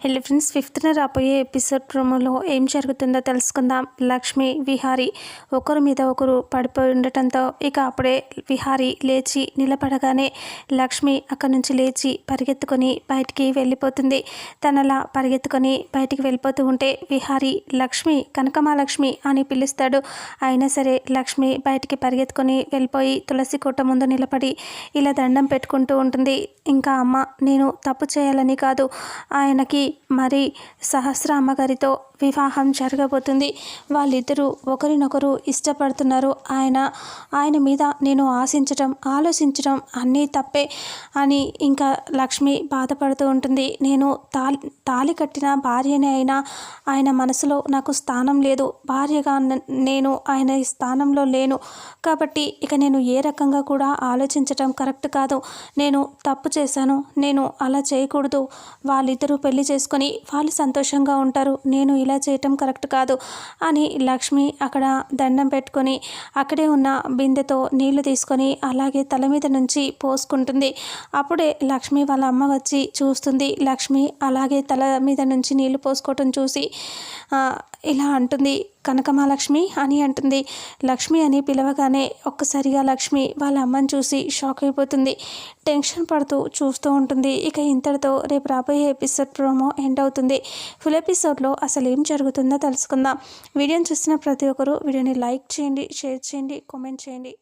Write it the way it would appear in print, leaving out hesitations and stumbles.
Hello friends, ఫిఫ్త్న రాబోయే episode ప్రోమోలో ఏం జరుగుతుందో తెలుసుకుందాం. లక్ష్మి, విహారీ ఒకరి మీద ఒకరు పడిపోయి ఉండటంతో ఇక అప్పుడే విహారీ లేచి నిలబడగానే లక్ష్మి అక్కడి నుంచి లేచి పరిగెత్తుకొని బయటికి వెళ్ళిపోతుంది. తనలా పరిగెత్తుకొని బయటికి వెళ్ళిపోతూ ఉంటే విహారీ లక్ష్మి, కనకమాలక్ష్మి అని పిలుస్తాడు. అయినా సరే లక్ష్మి బయటికి పరిగెత్తుకొని వెళ్ళిపోయి తులసి కోట ముందు నిలబడి ఇలా దండం పెట్టుకుంటూ ఉంటుంది. ఇంకా అమ్మ, నేను తప్పు చేయాలని కాదు, ఆయనకి మరి సహస్ర అమ్మగారితో వివాహం జరగబోతుంది. వాళ్ళిద్దరూ ఒకరినొకరు ఇష్టపడుతున్నారు. ఆయన మీద నేను ఆలోచించడం అన్నీ తప్పే అని ఇంకా లక్ష్మి బాధపడుతూ ఉంటుంది. నేను తాళి కట్టిన భార్యనే అయినా ఆయన మనసులో నాకు స్థానం లేదు. భార్యగా నేను ఆయన స్థానంలో లేను. కాబట్టి ఇక నేను ఏ రకంగా కూడా ఆలోచించటం కరెక్ట్ కాదు. నేను తప్పు చేశాను. నేను అలా చేయకూడదు. వాళ్ళిద్దరూ పెళ్లి చేసుకొని వాళ్ళు సంతోషంగా ఉంటారు. నేను ఇలా చేయటం కరెక్ట్ కాదు అని లక్ష్మి అక్కడ దండం పెట్టుకొని అక్కడే ఉన్న బిందెతో నీళ్లు తీసుకొని అలాగే తల మీద నుంచి పోసుకుంటుంది. అప్పుడే లక్ష్మి వాళ్ళ అమ్మ వచ్చి చూస్తుంది. లక్ష్మి అలాగే తల మీద నుంచి నీళ్లు పోసుకోవటం చూసి ఇలా అంటుంది, కనకమాలక్ష్మి అని అంటుంది. లక్ష్మి అని పిలవగానే ఒక్కసారిగా లక్ష్మి వాళ్ళ అమ్మని చూసి షాక్ అయిపోతుంది. టెన్షన్ పడుతూ చూస్తూ ఉంటుంది. ఇక ఇంతటితో రేపు రాబోయే ఎపిసోడ్ ప్రోమో ఎండ్ అవుతుంది. ఫుల్ ఎపిసోడ్లో అసలు ఏం జరుగుతుందో తెలుసుకుందాం. వీడియోని చూసిన ప్రతి ఒక్కరూ వీడియోని లైక్ చేయండి, షేర్ చేయండి, కామెంట్ చేయండి.